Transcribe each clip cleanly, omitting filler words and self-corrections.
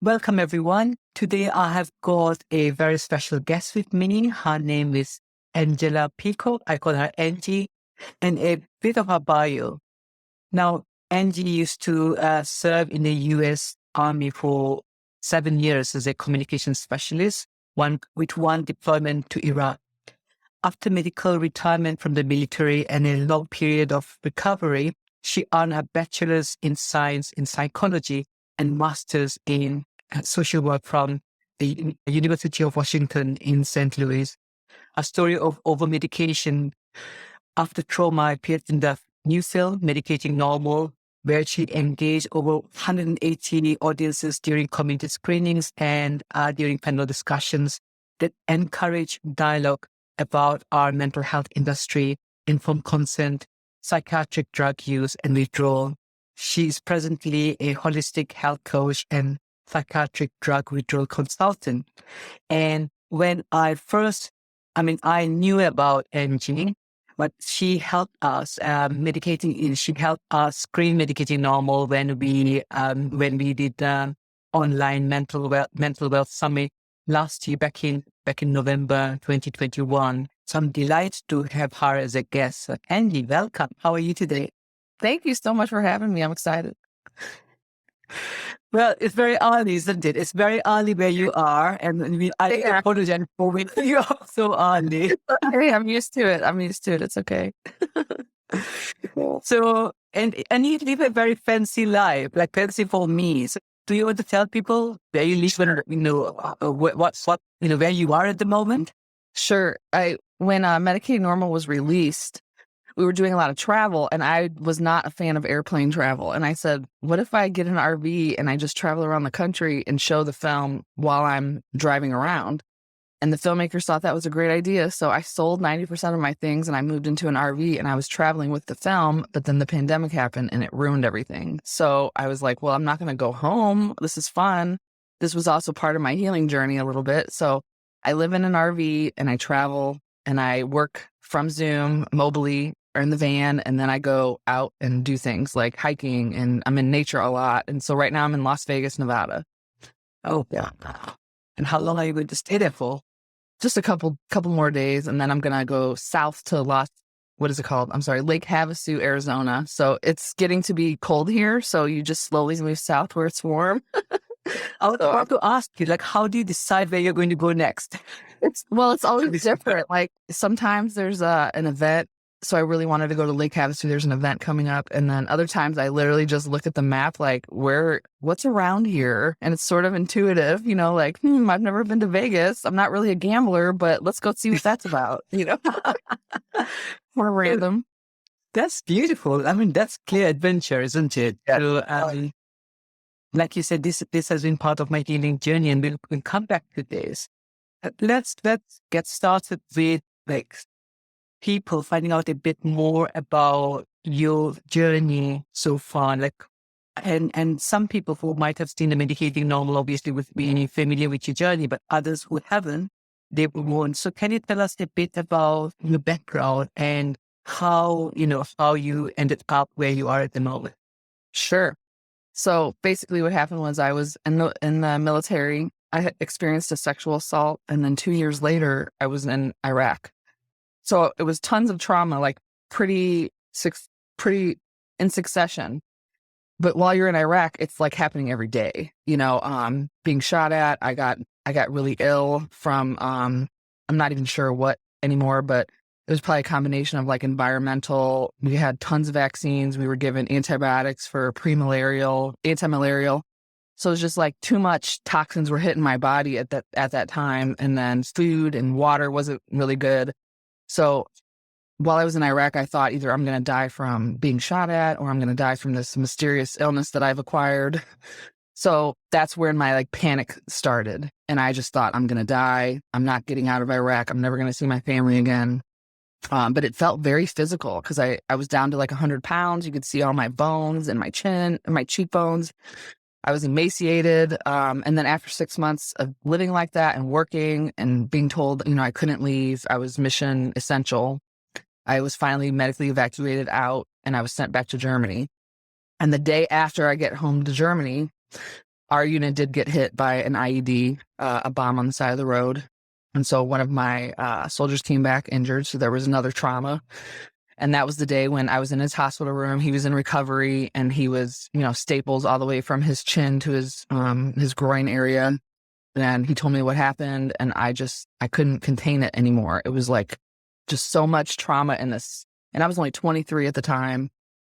Welcome, everyone. Today, I have got a very special guest with me. Her name is Angie Peacock. I call her Angie. And a bit of her bio. Now, Angie used to serve in the U.S. Army for 7 years as a communications specialist, with one deployment to Iraq. After medical retirement from the military and a long period of recovery, she earned her bachelor's in science in psychology and master's in social work from the University of Washington in St. Louis. A story of over-medication after trauma appeared in the new film, Medicating Normal, where she engaged over 180 audiences during community screenings and during panel discussions that encourage dialogue about our mental health industry, informed consent, psychiatric drug use, and withdrawal. She is presently a holistic health coach and psychiatric drug withdrawal consultant. And when I knew about Angie, but she helped us she helped us screen Medicating Normal when we did online mental wealth summit last year, back in November 2021. So I'm delighted to have her as a guest. So Angie, welcome. How are you today? Thank you so much for having me. I'm excited. Well, it's very early, isn't it? It's very early where you are, and I apologize for waking you up so early. Hey, I'm used to it. It's okay. So, and you live a very fancy life, like fancy for me. So, do you want to tell people where you live and where you are at the moment? Sure. When Medicating Normal was released, we were doing a lot of travel, and I was not a fan of airplane travel. And I said, what if I get an RV and I just travel around the country and show the film while I'm driving around? And the filmmakers thought that was a great idea. So I sold 90% of my things and I moved into an RV and I was traveling with the film, but then the pandemic happened and it ruined everything. So I was like, well, I'm not going to go home. This is fun. This was also part of my healing journey a little bit. So I live in an RV and I travel and I work from Zoom mobily or in the van. And then I go out and do things like hiking, and I'm in nature a lot. And so right now I'm in Las Vegas, Nevada. Oh, yeah. And how long are you going to stay there for? Just a couple more days, and then I'm gonna go south to Lake Havasu, Arizona. So it's getting to be cold here, so you just slowly move south where it's warm. I was about to ask you, like, how do you decide where you're going to go next? It's always different. Like sometimes there's an event. So I really wanted to go to Lake Havasu. There's an event coming up. And then other times I literally just look at the map, like what's around here? And it's sort of intuitive, like, I've never been to Vegas. I'm not really a gambler, but let's go see what that's about, More random. That's beautiful. I mean, that's clear adventure, isn't it? Yeah. So, like you said, this has been part of my healing journey, and we'll come back to this. Let's get started with people finding out a bit more about your journey so far, and some people who might have seen the Medicating Normal obviously would be familiar with your journey, but others who haven't, they won't. So can you tell us a bit about your background and how you ended up where you are at the moment? Sure. So basically what happened was I was in the military. I had experienced a sexual assault, and then 2 years later I was in Iraq. So it was tons of trauma, like pretty in succession. But while you're in Iraq, it's like happening every day, being shot at. I got really ill from, I'm not even sure what anymore, but it was probably a combination of like environmental. We had tons of vaccines. We were given antibiotics for anti-malarial. So it was just like too much toxins were hitting my body at that time. And then food and water wasn't really good. So while I was in Iraq, I thought either I'm going to die from being shot at or I'm going to die from this mysterious illness that I've acquired. So that's where my panic started. And I just thought, I'm going to die. I'm not getting out of Iraq. I'm never going to see my family again. But it felt very physical because I was down to 100 pounds. You could see all my bones and my chin and my cheekbones. I was emaciated. And then after 6 months of living like that and working and being told, I couldn't leave, I was mission essential, I was finally medically evacuated out and I was sent back to Germany. And the day after I get home to Germany, our unit did get hit by an IED, a bomb on the side of the road. And so one of my soldiers came back injured. So there was another trauma. And that was the day when I was in his hospital room. He was in recovery, and he was, staples all the way from his chin to his groin area. And he told me what happened, and I couldn't contain it anymore. It was like just so much trauma in this. And I was only 23 at the time.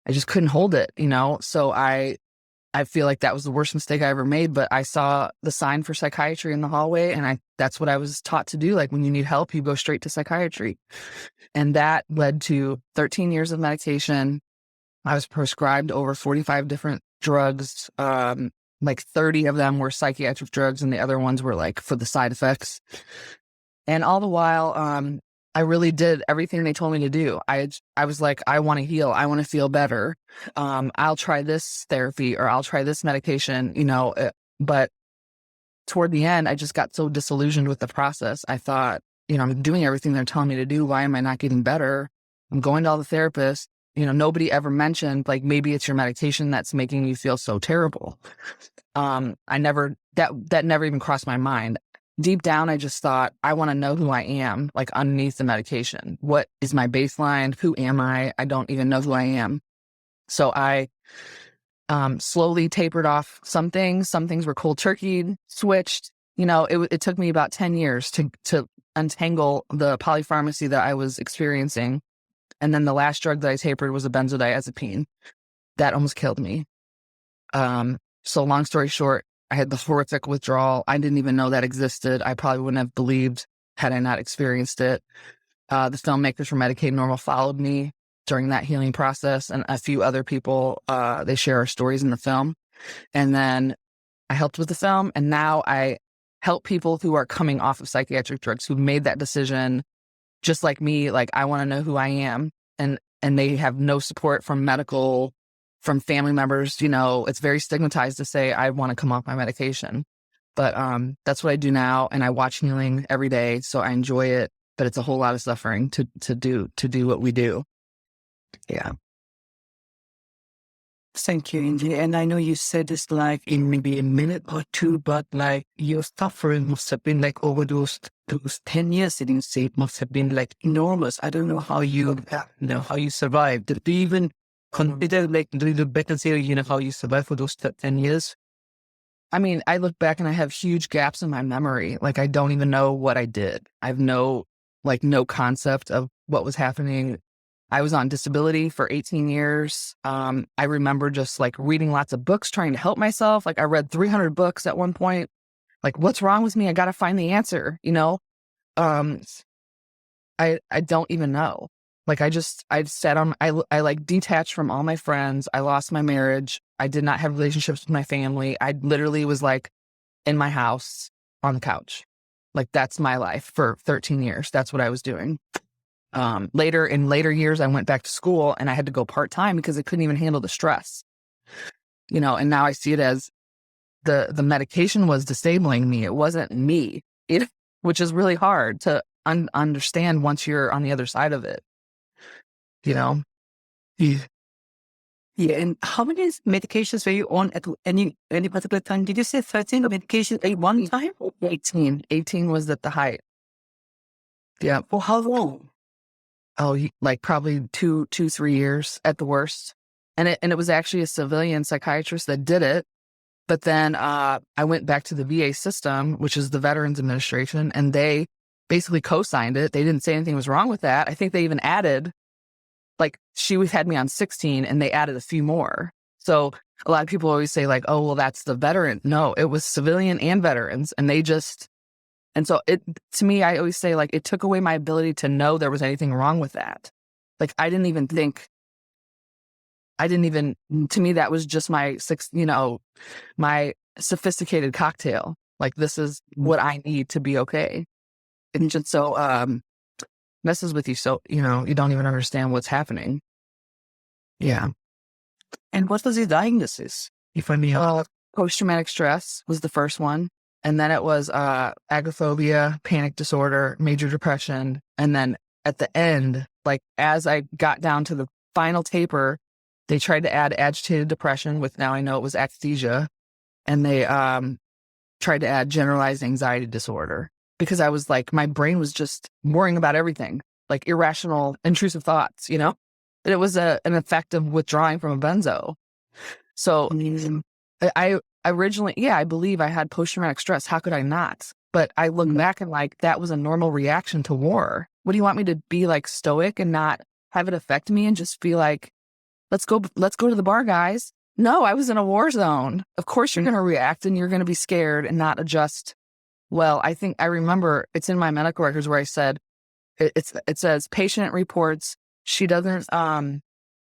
I just couldn't hold it, So I feel like that was the worst mistake I ever made, but I saw the sign for psychiatry in the hallway, and that's what I was taught to do. Like, when you need help, you go straight to psychiatry. And that led to 13 years of medication. I was prescribed over 45 different drugs. Like 30 of them were psychiatric drugs, and the other ones were like for the side effects. And all the while, I really did everything they told me to do. I was like, I want to heal. I want to feel better. I'll try this therapy, or I'll try this medication, but toward the end, I just got so disillusioned with the process. I thought, I'm doing everything they're telling me to do. Why am I not getting better? I'm going to all the therapists. Nobody ever mentioned, like, maybe it's your medication that's making you feel so terrible. That never even crossed my mind. Deep down, I just thought, I want to know who I am, like, underneath the medication. What is my baseline? Who am I? I don't even know who I am. So I slowly tapered off some things. Some things were cold turkeyed, switched. It took me about 10 years to untangle the polypharmacy that I was experiencing. And then the last drug that I tapered was a benzodiazepine. That almost killed me. So long story short, I had the horrific withdrawal. I didn't even know that existed. I probably wouldn't have believed had I not experienced it. The filmmakers from Medicating Normal followed me during that healing process, and a few other people, they share our stories in the film. And then I helped with the film, and now I help people who are coming off of psychiatric drugs, who've made that decision, just like me. Like, I want to know who I am, and they have no support from family members. It's very stigmatized to say I want to come off my medication, but that's what I do now, and I watch healing every day, so I enjoy it. But it's a whole lot of suffering to do what we do. Yeah. Thank you, Angie. And I know you said this like in maybe a minute or two, but like your suffering must have been like over those 10 years, didn't you say? It must have been like enormous. I don't know how how you survived. Did you even consider like do you back and say, how you survived for those 10 years? I mean, I look back and I have huge gaps in my memory. Like, I don't even know what I did. I have no concept of what was happening. I was on disability for 18 years. I remember just like reading lots of books, trying to help myself. Like, I read 300 books at one point. Like, what's wrong with me? I got to find the answer, I don't even know. Like, I sat on, I like detached from all my friends. I lost my marriage. I did not have relationships with my family. I literally was like in my house on the couch. Like, that's my life for 13 years. That's what I was doing. In later years, I went back to school, and I had to go part-time because I couldn't even handle the stress, and now I see it as the medication was disabling me. It wasn't me, which is really hard to understand once you're on the other side of it, Yeah. Yeah. And how many medications were you on at any particular time? Did you say 13 medications at one time? 18 was at the height. Yeah. For how long? Oh, like probably 3 years at the worst. And it was actually a civilian psychiatrist that did it. But then I went back to the VA system, which is the Veterans Administration, and they basically co-signed it. They didn't say anything was wrong with that. I think they even added, like, she had me on 16, and they added a few more. So a lot of people always say, like, oh, well, that's the veteran. No, it was civilian and veterans. And so to me, I always say, like, it took away my ability to know there was anything wrong with that. Like, to me, that was just my my sophisticated cocktail. Like, this is what I need to be okay. And just so messes with you. So, you don't even understand what's happening. Yeah. And what was the diagnosis, if I may ask? Post-traumatic stress was the first one. And then it was agoraphobia, panic disorder, major depression. And then at the end, like, as I got down to the final taper, they tried to add agitated depression, with now I know it was akathisia. and they tried to add generalized anxiety disorder because I was like, my brain was just worrying about everything, like irrational, intrusive thoughts, you know? That it was an effect of withdrawing from a benzo. So I originally, I believe I had post-traumatic stress. How could I not? But I look back and like, that was a normal reaction to war. What do you want me to be like stoic and not have it affect me and just be like, let's go to the bar, guys? No, I was in a war zone. Of course you're going to react and you're going to be scared and not adjust. Well, I think I remember it's in my medical records where I said, it says patient reports she doesn't,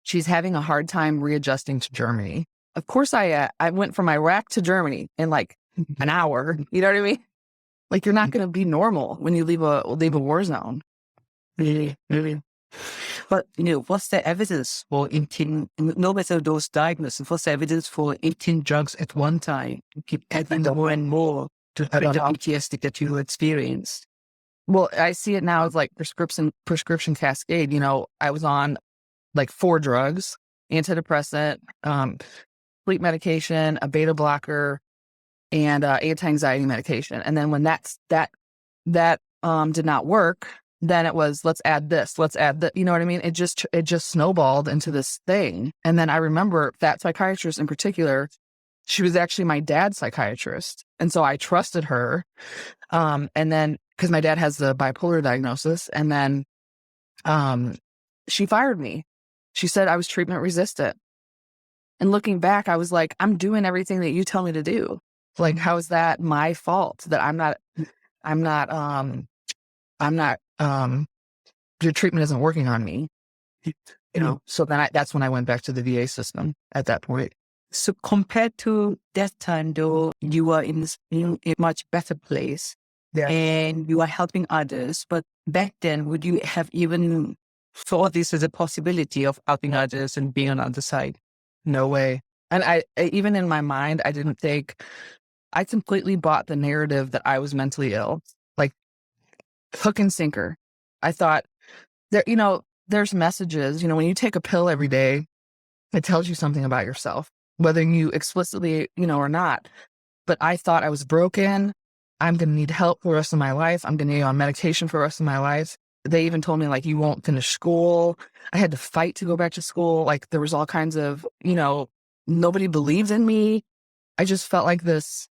she's having a hard time readjusting to Germany. Of course I went from Iraq to Germany in like an hour. You know what I mean? Like you're not going to be normal when you leave a war zone. Really, really. But, what's the evidence for eating, no matter those diagnoses, what's the evidence for eating drugs at one time? You keep adding more and more to treat the PTSD that you experienced. Well, I see it now as like prescription cascade. I was on like 4 drugs, antidepressant, sleep medication, a beta blocker, and anti-anxiety medication. And then when that did not work, then it was, let's add this, let's add that. You know what I mean? It just snowballed into this thing. And then I remember that psychiatrist in particular, she was actually my dad's psychiatrist. And so I trusted her. And then, because my dad has the bipolar diagnosis, and then she fired me. She said I was treatment resistant. And looking back, I was like, I'm doing everything that you tell me to do. Like, how is that my fault that your treatment isn't working on me? So then that's when I went back to the VA system at that point. So compared to that time, though, you were in a much better place and you are helping others. But back then, would you have even thought this as a possibility of helping others and being on the other side? No way. And I even in my mind, I didn't think, I completely bought the narrative that I was mentally ill, like hook and sinker. I thought there's messages, when you take a pill every day, it tells you something about yourself, whether you explicitly, or not. But I thought I was broken. I'm going to need help for the rest of my life. I'm going to need on medication for the rest of my life. They even told me, like, you won't finish school. I had to fight to go back to school. Like, there was all kinds of, nobody believed in me. I just felt like this,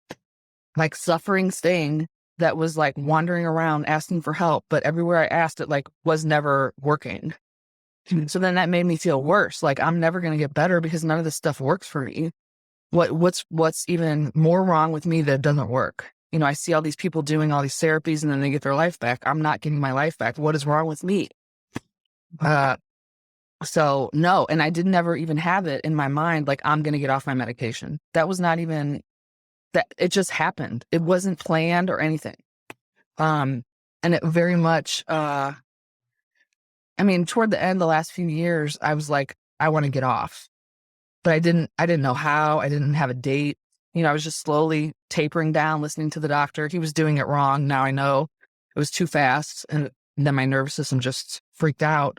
like, suffering thing that was, like, wandering around asking for help. But everywhere I asked, it, like, was never working. So then that made me feel worse. Like, I'm never going to get better because none of this stuff works for me. What's even more wrong with me that doesn't work? I see all these people doing all these therapies and then they get their life back. I'm not getting my life back. What is wrong with me? So no, and I didn't ever even have it in my mind, like, I'm going to get off my medication. That was not even, that it just happened. It wasn't planned or anything. And it very much, toward the end, the last few years, I was like, I want to get off, but I didn't know how. I didn't have a date. I was just slowly tapering down, listening to the doctor. He was doing it wrong. Now I know it was too fast. And then my nervous system just freaked out.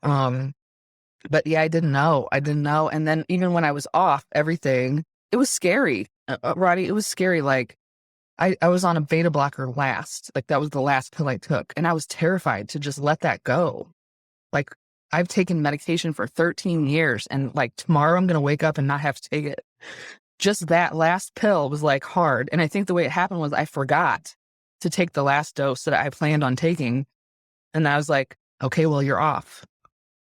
But yeah, I didn't know. And then even when I was off everything, it was scary. Rani, it was scary. Like, I was on a beta blocker last. Like, that was the last pill I took. And I was terrified to just let that go. Like, I've taken medication for 13 years. And like, tomorrow I'm going to wake up and not have to take it. Just that last pill was like hard. And I think the way it happened was I forgot to take the last dose that I planned on taking. And I was like, okay, well, you're off.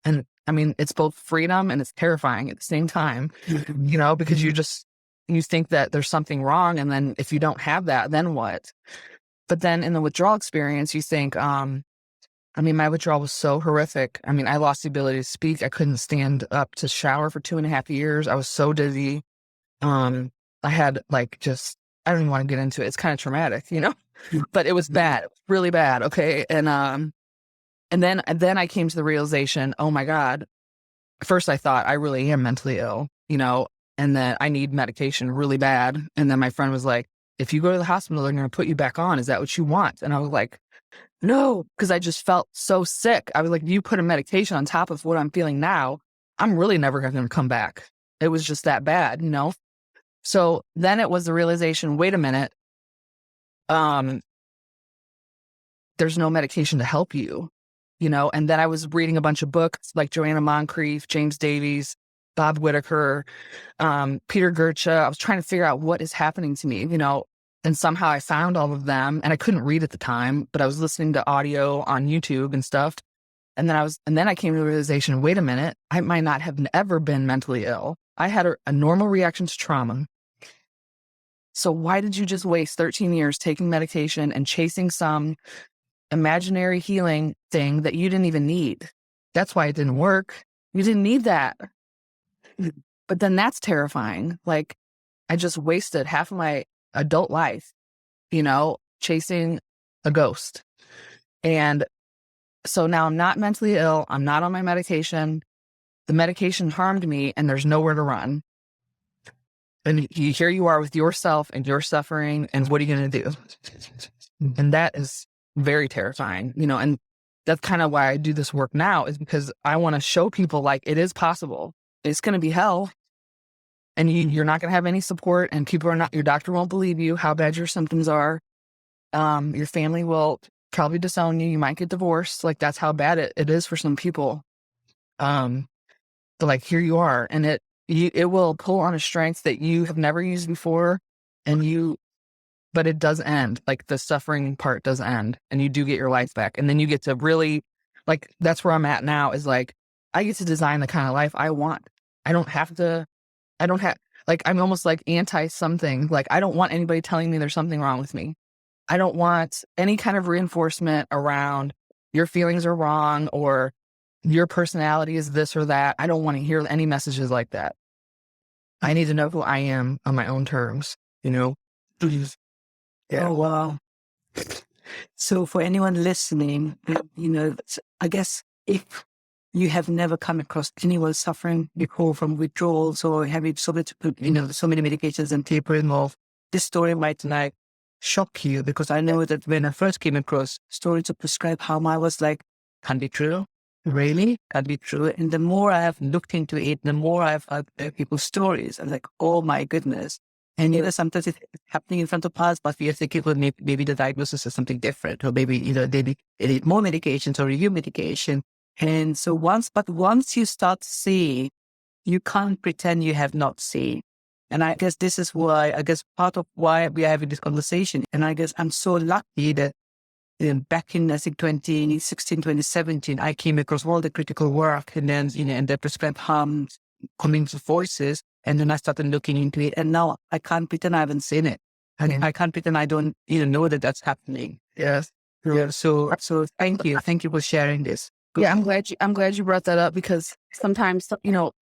And it's both freedom and it's terrifying at the same time, because you think that there's something wrong. And then if you don't have that, then what? But then in the withdrawal experience, you think, my withdrawal was so horrific. I lost the ability to speak. I couldn't stand up to shower for 2.5 years. I was so dizzy. I had I don't even want to get into it. It's kind of traumatic, but it was bad. It was really bad. Okay. And then I came to the realization, oh my God, first I thought I really am mentally ill, and that I need medication really bad. And then my friend was like, if you go to the hospital, they're going to put you back on. Is that what you want? And I was like, no, because I just felt so sick. I was like, you put a medication on top of what I'm feeling now, I'm really never going to come back. It was just that bad, So then it was the realization, wait a minute, there's no medication to help you, and then I was reading a bunch of books like Joanna Moncrief, James Davies, Bob Whitaker, Peter Gertcha. I was trying to figure out what is happening to me, and somehow I found all of them, and I couldn't read at the time, but I was listening to audio on YouTube and stuff. And then I came to the realization, wait a minute, I might not have ever been mentally ill. I had a normal reaction to trauma. So why did you just waste 13 years taking medication and chasing some imaginary healing thing that you didn't even need? That's why it didn't work. You didn't need that. But then that's terrifying. Like, I just wasted half of my adult life, chasing a ghost. And so now I'm not mentally ill. I'm not on my medication. The medication harmed me and there's nowhere to run. And here you are with yourself and your suffering. And what are you going to do? And that is very terrifying, and that's kind of why I do this work now, is because I want to show people like it is possible. It's going to be hell. And you're not going to have any support, and your doctor won't believe you how bad your symptoms are. Your family will probably disown you. You might get divorced. Like, that's how bad it is for some people. But like, here you are, and it will pull on a strength that you have never used before, but it does end. Like, the suffering part does end, and you do get your life back. And then you get to really, like, that's where I'm at now, is like, I get to design the kind of life I want. Like, I'm almost like anti something. Like, I don't want anybody telling me there's something wrong with me. I don't want any kind of reinforcement around your feelings are wrong or your personality is this or that. I don't want to hear any messages like that. I need to know who I am on my own terms, Please. Yeah. Oh, wow. So for anyone listening, I guess if you have never come across anyone suffering before from withdrawals or having so many medications and tapering off, this story might like shock you, because I know that when I first came across stories to prescribe harm, I was like, can't be true. Really? Can't be true. And the more I have looked into it, the more I've heard people's stories. I'm like, oh my goodness. And sometimes it's happening in front of us, but we are thinking, well, maybe the diagnosis is something different, or maybe, they need more medications or review medication. And so once you start to see, you can't pretend you have not seen. And I guess this is part of why we are having this conversation. And I guess I'm so lucky that back in, I think, 2016, 2017, I came across all the critical work, and then, and the prescribed harm coming to voices. And then I started looking into it, and now I can't pretend I haven't seen it. I can't pretend I don't know that that's happening. Yes. Yeah. So thank you for sharing this. Yeah, I'm glad you brought that up, because sometimes,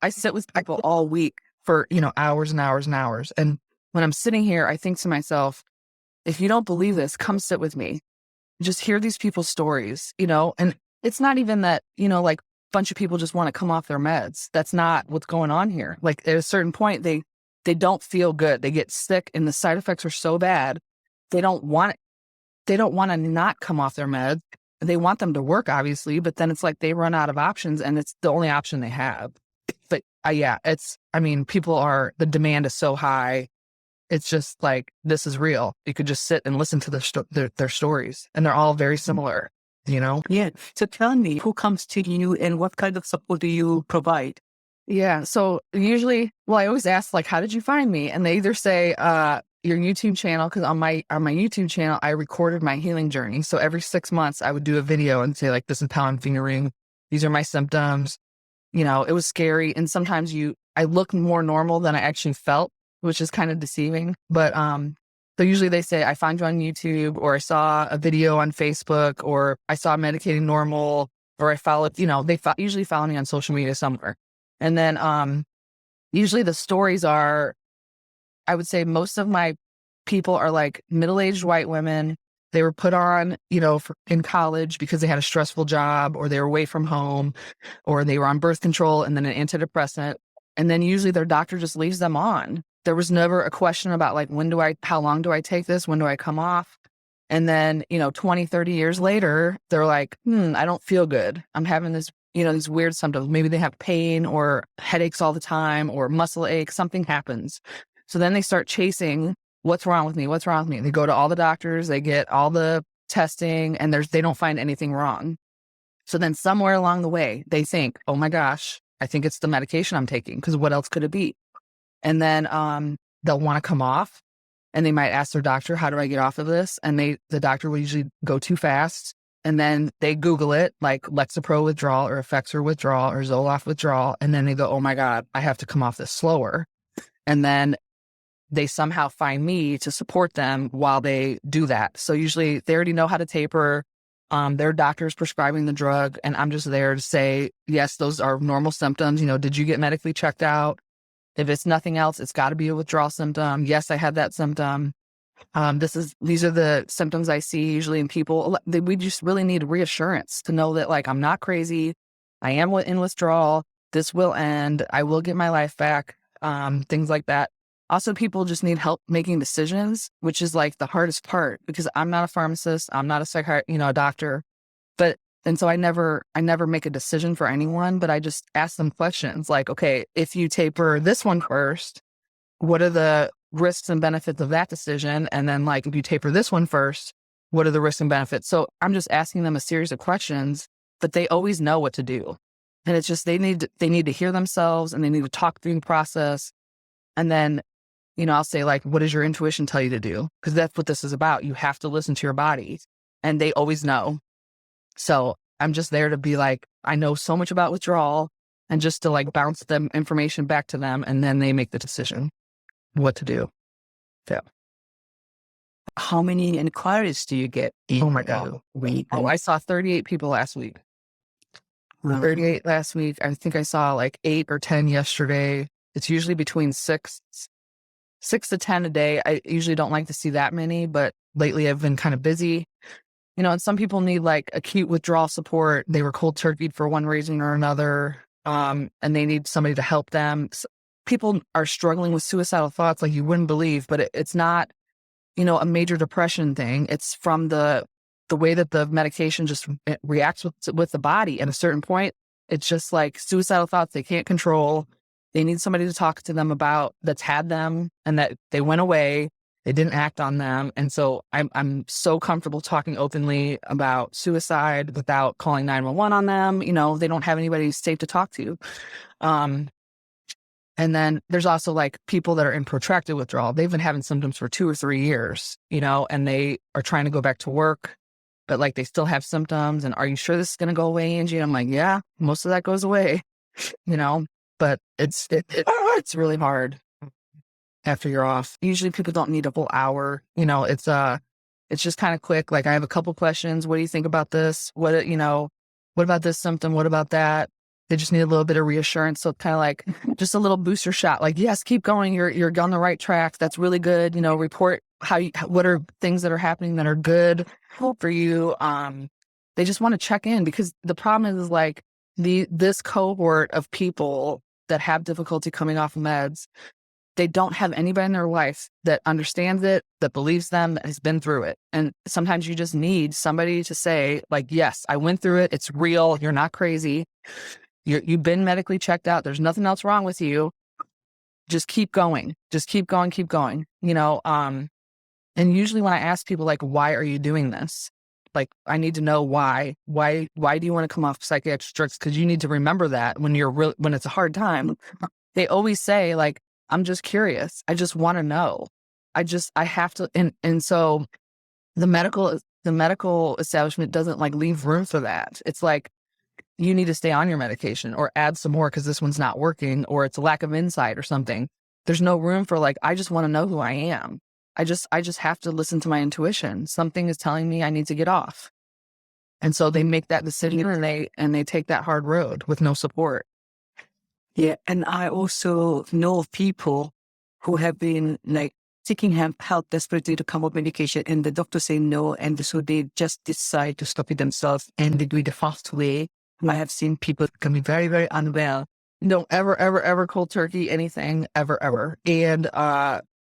I sit with people all week for, hours and hours and hours. And when I'm sitting here, I think to myself, if you don't believe this, come sit with me. Just hear these people's stories, and it's not even that, like, bunch of people just want to come off their meds. That's not what's going on here. Like, at a certain point, they don't feel good. They get sick, and the side effects are so bad. They don't want to not come off their meds. They want them to work, obviously, but then it's like they run out of options, and it's the only option they have. But the demand is so high. It's just like, this is real. You could just sit and listen to their stories, and they're all very similar. Yeah. So tell me, who comes to you and what kind of support do you provide? Yeah. So usually, I always ask, like, how did you find me? And they either say, your YouTube channel, because on my YouTube channel, I recorded my healing journey. So every 6 months I would do a video and say, like, this is how I'm feeling. These are my symptoms. It was scary. And sometimes I look more normal than I actually felt, which is kind of deceiving. But, so usually they say, I found you on YouTube, or I saw a video on Facebook, or I saw Medicating Normal, or I followed, they usually follow me on social media somewhere. And then usually the stories are, I would say most of my people are like middle-aged white women. They were put on, in college because they had a stressful job, or they were away from home, or they were on birth control and then an antidepressant. And then usually their doctor just leaves them on. There was never a question about, like, how long do I take this? When do I come off? And then, 20, 30 years later, they're like, I don't feel good. I'm having this, these weird symptoms. Maybe they have pain or headaches all the time, or muscle ache. Something happens. So then they start chasing, what's wrong with me? What's wrong with me? They go to all the doctors, they get all the testing, and they don't find anything wrong. So then somewhere along the way, they think, oh my gosh, I think it's the medication I'm taking, because what else could it be? And then they'll want to come off, and they might ask their doctor, how do I get off of this? And the doctor will usually go too fast. And then they Google it, like Lexapro withdrawal or Effexor withdrawal or Zoloft withdrawal. And then they go, oh my God, I have to come off this slower. And then they somehow find me to support them while they do that. So usually they already know how to taper. Their doctor's prescribing the drug, and I'm just there to say, yes, those are normal symptoms. Did you get medically checked out? If it's nothing else, it's got to be a withdrawal symptom. Yes, I had that symptom. These are the symptoms I see usually in people. We just really need reassurance to know that, like, I'm not crazy. I am in withdrawal. This will end. I will get my life back. Things like that. Also, people just need help making decisions, which is like the hardest part, because I'm not a pharmacist. I'm not a doctor. And so I never make a decision for anyone, but I just ask them questions like, okay, if you taper this one first, what are the risks and benefits of that decision? And then, like, if you taper this one first, what are the risks and benefits? So I'm just asking them a series of questions, but they always know what to do. And it's just, they need to hear themselves, and they need to talk through the process. And then, I'll say, like, what does your intuition tell you to do? Because that's what this is about. You have to listen to your body, and they always know. So I'm just there to be like, I know so much about withdrawal, and just to like bounce them information back to them, and then they make the decision what to do. Yeah. How many inquiries do you get in a week? I saw 38 people last week. 38 last week. I think I saw like 8 or 10 yesterday. It's usually between 6 to 10 a day. I usually don't like to see that many, but lately I've been kind of busy. And some people need like acute withdrawal support. They were cold turkeyed for one reason or another, and they need somebody to help them. People are struggling with suicidal thoughts like you wouldn't believe, but it's not, a major depression thing. It's from the way that the medication just reacts with the body. At a certain point, it's just like suicidal thoughts they can't control. They need somebody to talk to them about that's had them and that they went away. They didn't act on them. And so I'm so comfortable talking openly about suicide without calling 911 on them. They don't have anybody safe to talk to. And then there's also like people that are in protracted withdrawal. They've been having symptoms for 2 or 3 years, and they are trying to go back to work, but like they still have symptoms. And are you sure this is going to go away, Angie? And I'm like, yeah, most of that goes away, but it's really hard after you're off. Usually people don't need a full hour. It's just kind of quick. Like, I have a couple questions. What do you think about this? What about this symptom? What about that? They just need a little bit of reassurance. So kind of like just a little booster shot. Like, yes, keep going. You're on the right track. That's really good. Report what are things that are happening that are good for you. They just want to check in, because the problem is like this cohort of people that have difficulty coming off of meds, they don't have anybody in their life that understands it, that believes them, that has been through it. And sometimes you just need somebody to say, like, yes, I went through it. It's real. You're not crazy. You've been medically checked out. There's nothing else wrong with you. Just keep going. Just keep going. Keep going. And usually when I ask people, like, why are you doing this? Like, I need to know why. Why do you want to come off psychiatric drugs? Because you need to remember that when when it's a hard time. They always say, like, I'm just curious. I just want to know. I have to. And so the medical establishment doesn't like leave room for that. It's like, you need to stay on your medication or add some more because this one's not working, or it's a lack of insight or something. There's no room for like, I just want to know who I am. I just have to listen to my intuition. Something is telling me I need to get off. And so they make that decision, and they take that hard road with no support. Yeah. And I also know of people who have been like seeking help desperately to come off medication, and the doctor say no. And so they just decide to stop it themselves, and they do it the fast way. I have seen people becoming very, very unwell. Don't ever cold turkey anything, ever. And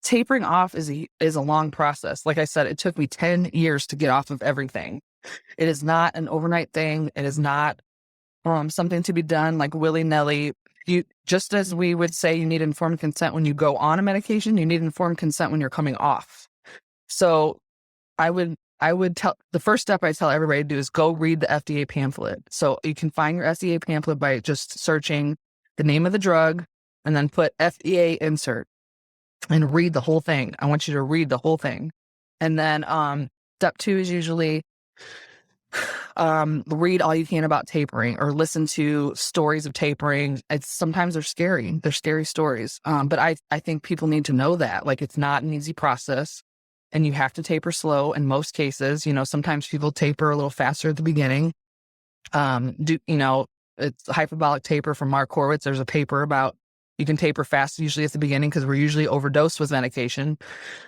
tapering off is a long process. Like I said, it took me 10 years to get off of everything. It is not an overnight thing. It is not something to be done like willy-nilly. just as we would say you need informed consent when you go on a medication, you need informed consent when you're coming off. So I would tell, the first step I tell everybody to do is go read the FDA pamphlet. So you can find your FDA pamphlet by just searching the name of the drug and then put FDA insert and read the whole thing. I want you to read the whole thing. And then step 2 is usually read all you can about tapering or listen to stories of tapering. Sometimes they're scary. They're scary stories. But I think people need to know that, like, it's not an easy process and you have to taper slow in most cases. Sometimes people taper a little faster at the beginning. It's hyperbolic taper from Mark Horowitz. There's a paper about you can taper fast usually at the beginning because we're usually overdosed with medication.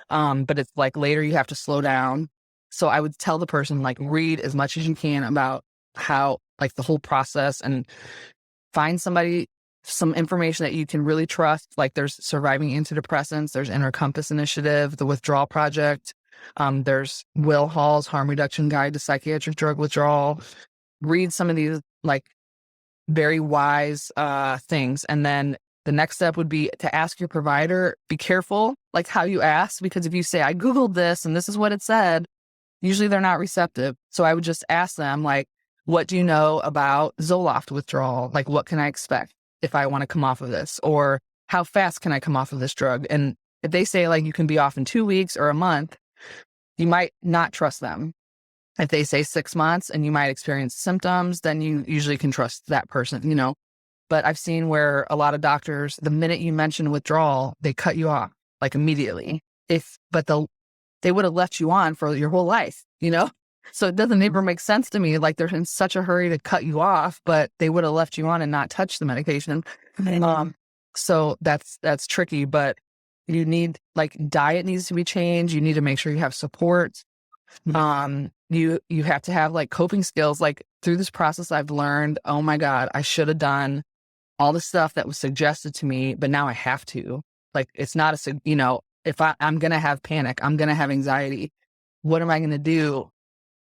But it's like later you have to slow down. So I would tell the person, like, read as much as you can about how, like, the whole process, and find somebody, some information that you can really trust. Like, there's Surviving Antidepressants, there's Inner Compass Initiative, the Withdrawal Project. There's Will Hall's Harm Reduction Guide to Psychiatric Drug Withdrawal. Read some of these, like, very wise things. And then the next step would be to ask your provider. Be careful, like, how you ask, because if you say, I Googled this and this is what it said, usually they're not receptive. So I would just ask them, like, what do you know about Zoloft withdrawal? Like, what can I expect if I want to come off of this? Or how fast can I come off of this drug? And if they say, like, you can be off in 2 weeks or a month, you might not trust them. If they say 6 months and you might experience symptoms, then you usually can trust that person, But I've seen where a lot of doctors, the minute you mention withdrawal, they cut you off, like, immediately. They would have left you on for your whole life, So it doesn't ever make sense to me. Like, they're in such a hurry to cut you off, but they would have left you on and not touched the medication. So that's tricky, but you need, like, diet needs to be changed. You need to make sure you have support. You have to have, like, coping skills. Like, through this process, I've learned, oh my God, I should have done all the stuff that was suggested to me, but now I have to. Like, it's not if I'm going to have panic, I'm going to have anxiety. What am I going to do?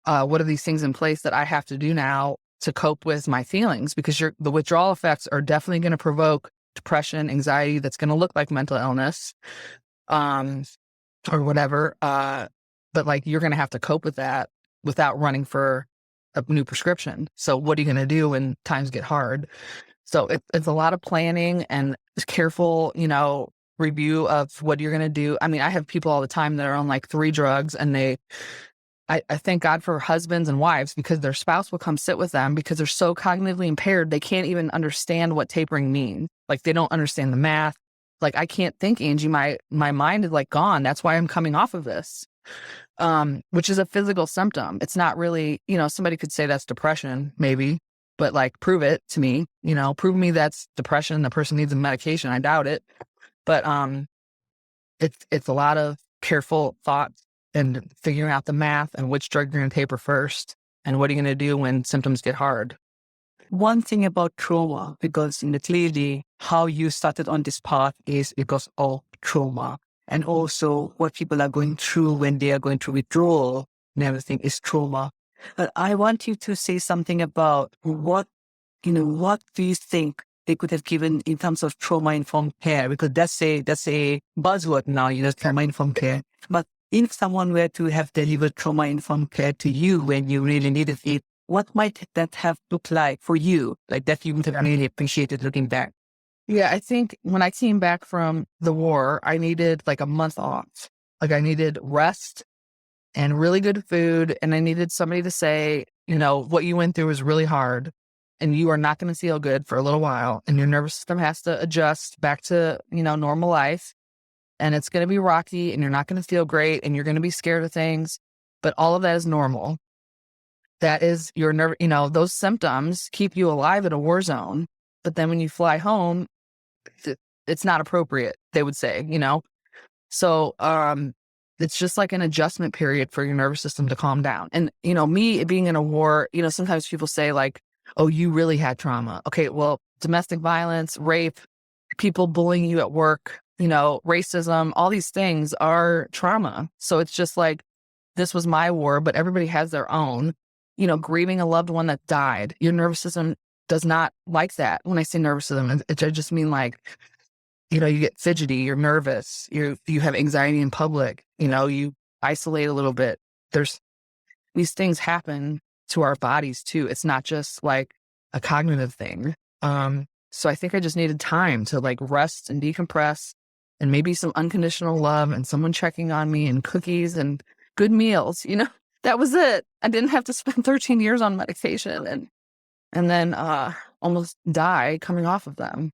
What are these things in place that I have to do now to cope with my feelings? Because the withdrawal effects are definitely going to provoke depression, anxiety that's going to look like mental illness, or whatever. But, like, you're going to have to cope with that without running for a new prescription. So what are you going to do when times get hard? So it's a lot of planning and careful, review of what you're going to do. I mean, I have people all the time that are on, like, 3 drugs, and I thank God for husbands and wives, because their spouse will come sit with them because they're so cognitively impaired. They can't even understand what tapering means. Like, they don't understand the math. Like, I can't think, Angie, my mind is, like, gone. That's why I'm coming off of this, which is a physical symptom. It's not really, somebody could say that's depression, maybe, but, like, prove it to me, prove me that's depression. The person needs a medication. I doubt it. But it's a lot of careful thoughts and figuring out the math and which drug you're going to taper first and what are you going to do when symptoms get hard. One thing about trauma, because clearly how you started on this path is because of trauma. And also what people are going through when they are going through withdrawal and everything is trauma. But I want you to say something about what do you think they could have given in terms of trauma-informed care? Because that's a buzzword now, trauma-informed care. But if someone were to have delivered trauma-informed care to you when you really needed it, what might that have looked like for you? Like, that you would have really appreciated looking back? Yeah, I think when I came back from the war, I needed, like, a month off. Like, I needed rest and really good food. And I needed somebody to say, what you went through was really hard and you are not going to feel good for a little while. And your nervous system has to adjust back to, normal life. And it's going to be rocky and you're not going to feel great and you're going to be scared of things. But all of that is normal. That is your nerve, those symptoms keep you alive at a war zone. But then when you fly home, it's not appropriate, they would say, So it's just like an adjustment period for your nervous system to calm down. And, me being in a war, sometimes people say, like, oh, you really had trauma. Okay, well, domestic violence, rape, people bullying you at work, racism, all these things are trauma. So it's just like, this was my war, but everybody has their own. Grieving a loved one that died, your nervous system does not like that when I say nervous system. I just mean like, you get fidgety, you're nervous, you have anxiety in public, you isolate a little bit. These things happen to our bodies too. It's not just like a cognitive thing. So I think I just needed time to like rest and decompress, and maybe some unconditional love and someone checking on me and cookies and good meals. That was it. I didn't have to spend 13 years on medication and then almost die coming off of them.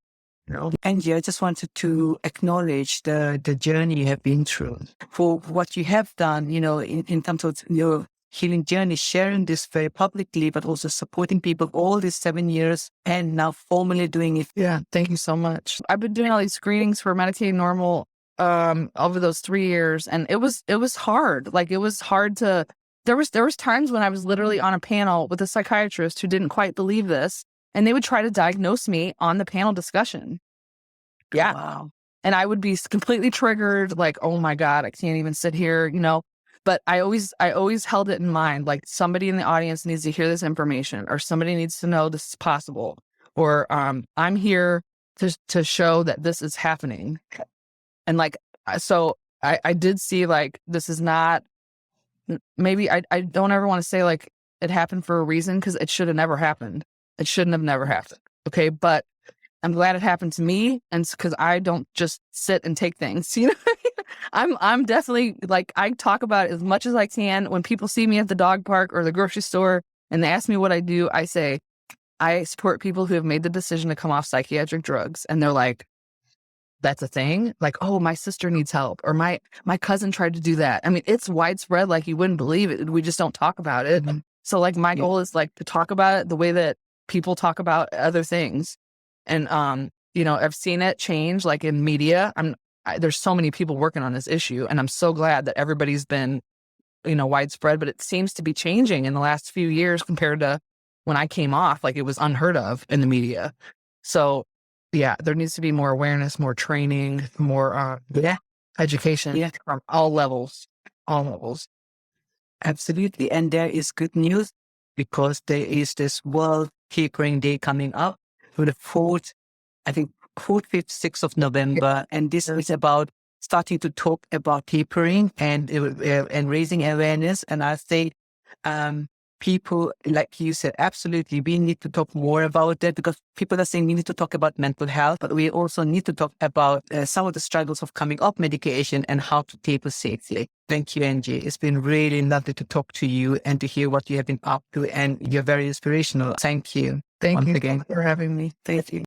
Angie, I just wanted to acknowledge the journey you have been through, for what you have done, in terms of your healing journey, sharing this very publicly, but also supporting people all these 7 years and now formally doing it. Yeah, thank you so much. I've been doing all these screenings for Medicating Normal over those 3 years, and it was hard. Like, it was hard to. There was times when I was literally on a panel with a psychiatrist who didn't quite believe this, and they would try to diagnose me on the panel discussion. Yeah. Wow. And I would be completely triggered, like, oh my God, I can't even sit here, But I always held it in mind, like, somebody in the audience needs to hear this information, or somebody needs to know this is possible, or I'm here to show that this is happening. And like, so I did see, like, this is not, maybe I don't ever want to say like it happened for a reason, because it should have never happened. It shouldn't have never happened. Okay. But I'm glad it happened to me, and because I don't just sit and take things, I'm definitely, like, I talk about it as much as I can. When people see me at the dog park or the grocery store and they ask me what I do, I say, I support people who have made the decision to come off psychiatric drugs. And they're like, that's a thing? Like, oh, my sister needs help, or my cousin tried to do that. I mean, it's widespread, like you wouldn't believe it. We just don't talk about it. Mm-hmm. So like, my goal is like to talk about it the way that people talk about other things. And, I've seen it change, like in media. There's so many people working on this issue, and I'm so glad that everybody's been, widespread, but it seems to be changing in the last few years compared to when I came off. Like, it was unheard of in the media. So yeah, there needs to be more awareness, more training, more education from all levels. Absolutely. And there is good news, because there is this World Tapering Day coming up for the 4th, 5th, 6th of November. And this is about starting to talk about tapering and raising awareness. And I say, people, like you said, absolutely, we need to talk more about that, because people are saying we need to talk about mental health, but we also need to talk about some of the struggles of coming off medication and how to taper safely. Thank you, Angie. It's been really lovely to talk to you and to hear what you have been up to, and you're very inspirational. Thank you. Thank once you again for having me. Thank you.